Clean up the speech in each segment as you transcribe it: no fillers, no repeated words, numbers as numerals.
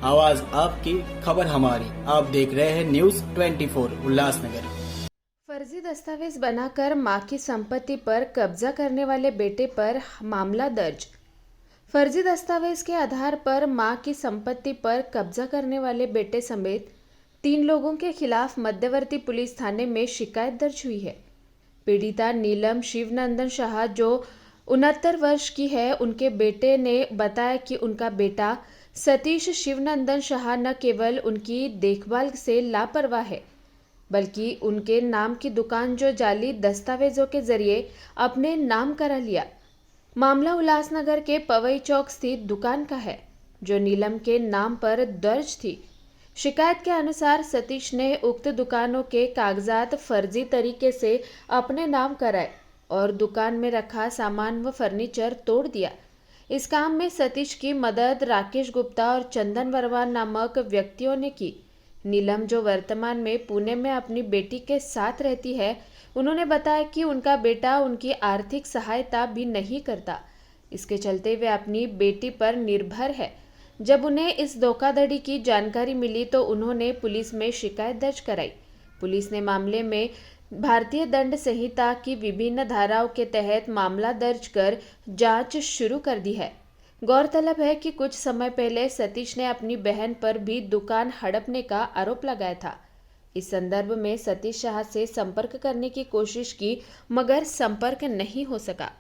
आवाज आपकी, खबर हमारी। आप देख रहे हैं न्यूज 24 उल्लासनगर। फर्जी दस्तावेज बनाकर मां की संपत्ति पर कब्जा करने वाले बेटे पर मामला दर्ज। फर्जी दस्तावेज के आधार पर मां की संपत्ति पर कब्जा करने वाले बेटे समेत 3 लोगों के खिलाफ मध्यवर्ती पुलिस थाने में शिकायत दर्ज हुई है। पीड़िता नीलम शिवनंदन शाह जो 69 वर्ष की है, उनके बेटे ने बताया कि उनका बेटा सतीश शिवनंदन शाह न केवल उनकी देखभाल से लापरवाह है, बल्कि उनके नाम की दुकान जो जाली दस्तावेजों के जरिए अपने नाम करा लिया। मामला उल्लासनगर के पवई चौक स्थित दुकान का है, जो नीलम के नाम पर दर्ज थी। शिकायत के अनुसार सतीश ने उक्त दुकानों के कागजात फर्जी तरीके से अपने नाम कराए और दुकान में रखा सामान व फर्नीचर तोड़ दिया। इस काम में सतीश की मदद राकेश गुप्ता और चंदन वर्मा नामक व्यक्तियों ने की। नीलम, जो वर्तमान में पुणे में अपनी बेटी के साथ रहती है, उन्होंने बताया कि उनका बेटा उनकी आर्थिक सहायता भी नहीं करता। इसके चलते वे अपनी बेटी पर निर्भर है। जब उन्हें इस धोखाधड़ी की जानकारी मिली तो उन्होंने पुलिस में शिकायत दर्ज कराई। पुलिस ने मामले में भारतीय दंड संहिता की विभिन्न धाराओं के तहत मामला दर्ज कर जांच शुरू कर दी है। गौरतलब है कि कुछ समय पहले सतीश ने अपनी बहन पर भी दुकान हड़पने का आरोप लगाया था। इस संदर्भ में सतीश शाह से संपर्क करने की कोशिश की, मगर संपर्क नहीं हो सका।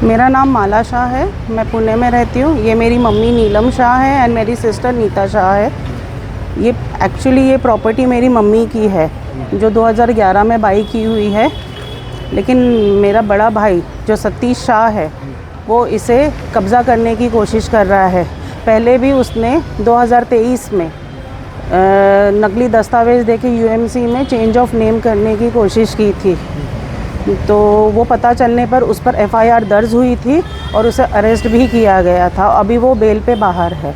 मेरा नाम माला शाह है, मैं पुणे में रहती हूँ। ये मेरी मम्मी नीलम शाह है एंड मेरी सिस्टर नीता शाह है। ये प्रॉपर्टी मेरी मम्मी की है, जो 2011 में बाई की हुई है। लेकिन मेरा बड़ा भाई जो सतीश शाह है, वो इसे कब्ज़ा करने की कोशिश कर रहा है। पहले भी उसने 2023 में नकली दस्तावेज़ देके यूएमसी में चेंज ऑफ नेम करने की कोशिश की थी। तो वो पता चलने पर उस पर एफआईआर दर्ज हुई थी और उसे अरेस्ट भी किया गया था। अभी वो बेल पे बाहर है।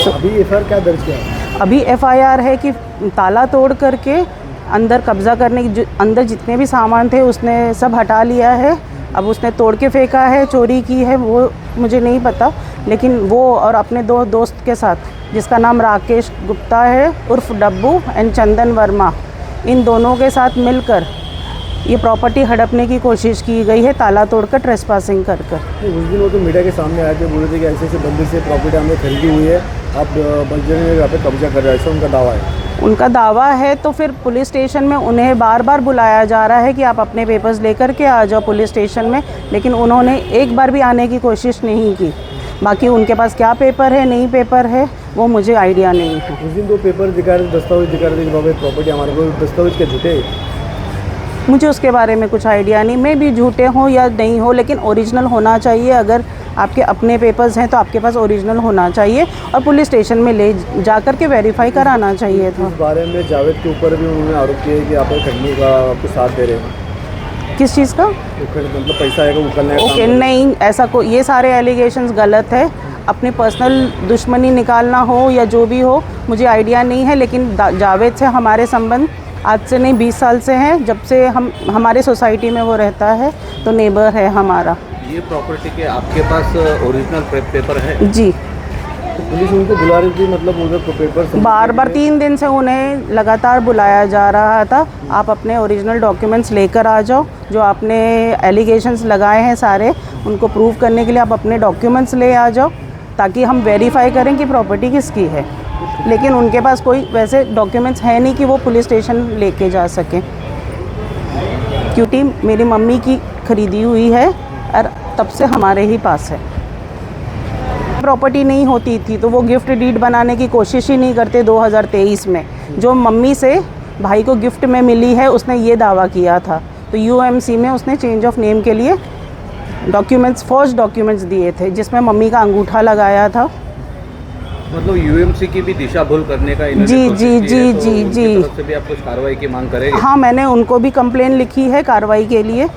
तो अभी एफआईआर क्या दर्ज किया है? अभी एफआईआर है कि ताला तोड़ करके अंदर कब्ज़ा करने की, अंदर जितने भी सामान थे उसने सब हटा लिया है। अब उसने तोड़ के फेंका है, चोरी की है, वो मुझे नहीं पता। लेकिन वो और अपने 2 दोस्त के साथ, जिसका नाम राकेश गुप्ता है उर्फ डब्बू एंड चंदन वर्मा, इन दोनों के साथ मिलकर ये प्रॉपर्टी हड़पने की कोशिश की गई है, ताला तोड़कर ट्रेसपासिंग कर कर। उस दिन वो तो मीडिया के सामने आए थे, बोल रहे थे कि ऐसे ऐसे बंदे से प्रॉपर्टी हमने खरीदी हुई है, आप बंजर में यहाँ पे कब्जा कर रहे हैं, ऐसा उनका दावा है। उनका दावा है, तो फिर पुलिस स्टेशन में उन्हें बार बार बुलाया जा रहा है कि आप अपने पेपर्स लेकर के आ जाओ पुलिस स्टेशन में, लेकिन उन्होंने एक बार भी आने की कोशिश नहीं की। बाकी उनके पास क्या पेपर है, नहीं पेपर है, वो मुझे आइडिया नहीं है। उस दिन तो पेपर दिखा रहे थे, दस्तावेज दिखा रहे थे कि बाबा प्रॉपर्टी हमारे को, दस्तावेज के झूठे। मुझे उसके बारे में कुछ आइडिया नहीं, मैं भी झूठे हों या नहीं हो, लेकिन ओरिजिनल होना चाहिए। अगर आपके अपने पेपर्स हैं तो आपके पास ओरिजिनल होना चाहिए और पुलिस स्टेशन में ले जा कर के वेरीफाई कराना चाहिए था। इस बारे में जावेद के ऊपर भी उन्होंने आरोप किया है कि आप खरीदने का आपको साथ दे रहे हैं। किस चीज़ का? मतलब पैसा आएगा उकलने का। ओके, नहीं, ऐसा कोई, ये सारे एलिगेशंस गलत है। अपने पर्सनल दुश्मनी निकालना हो या जो भी हो, मुझे आइडिया नहीं है। लेकिन जावेद से हमारे संबंध आज से नहीं 20 साल से हैं, जब से हमारे सोसाइटी में वो रहता है, तो नेबर है हमारा। ये प्रॉपर्टी के आपके पास ओरिजिनल पेपर है? जी। तो पुलिस उनको बुला रही थी, मतलब उधर पेपर बार बार 3 दिन से उन्हें लगातार बुलाया जा रहा था, आप अपने ओरिजिनल डॉक्यूमेंट्स लेकर आ जाओ। जो आपने एलिगेशंस लगाए हैं सारे, उनको प्रूव करने के लिए आप अपने डॉक्यूमेंट्स ले आ जाओ, ताकि हम वेरीफाई करें कि प्रॉपर्टी किसकी है। लेकिन उनके पास कोई वैसे डॉक्यूमेंट्स है नहीं कि वो पुलिस स्टेशन लेके जा सकें, क्योंकि मेरी मम्मी की खरीदी हुई है और तब से हमारे ही पास है। प्रॉपर्टी नहीं होती थी तो वो गिफ्ट डीड बनाने की कोशिश ही नहीं करते। 2023 में जो मम्मी से भाई को गिफ्ट में मिली है, उसने ये दावा किया था, तो यूएमसी में उसने चेंज ऑफ नेम के लिए डॉक्यूमेंट्स, फर्स्ट डॉक्यूमेंट्स दिए थे, जिसमें मम्मी का अंगूठा लगाया था। मतलब यूएमसी की भी दिशा भूल करने का जी जी जी जी जी तरफ से भी आप कुछ कार्रवाई की मांग करेंगे? हाँ, मैंने उनको भी कंप्लेन लिखी है कार्रवाई के लिए।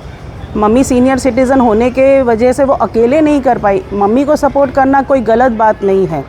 मम्मी सीनियर सिटीज़न होने के वजह से वो अकेले नहीं कर पाई। मम्मी को सपोर्ट करना कोई गलत बात नहीं है।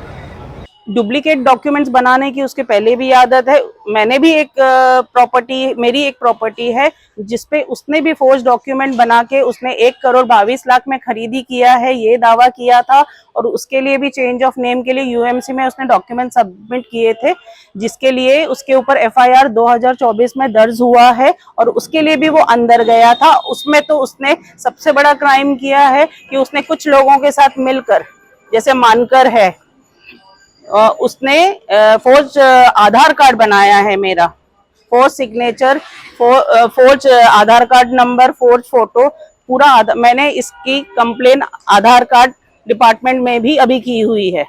डुप्लीकेट डॉक्यूमेंट्स बनाने की उसके पहले भी आदत है। मैंने भी एक मेरी एक प्रॉपर्टी है जिसपे उसने भी फोर्ज डॉक्यूमेंट बना के उसने 1,22,00,000 में खरीदी किया है, ये दावा किया था। और उसके लिए भी चेंज ऑफ नेम के लिए यूएमसी में उसने डॉक्यूमेंट सबमिट किए थे, जिसके लिए उसके ऊपर एफआईआर 2024 में दर्ज हुआ है और उसके लिए भी वो अंदर गया था। उसमें तो उसने सबसे बड़ा क्राइम किया है कि उसने कुछ लोगों के साथ मिलकर, जैसे मानकर है, उसने फोर्ज आधार कार्ड बनाया है मेरा, फोर्ज सिग्नेचर, फोर्ज आधार कार्ड नंबर, फोर्ज फोटो, पूरा मैंने इसकी कंप्लेन आधार कार्ड डिपार्टमेंट में भी अभी की हुई है।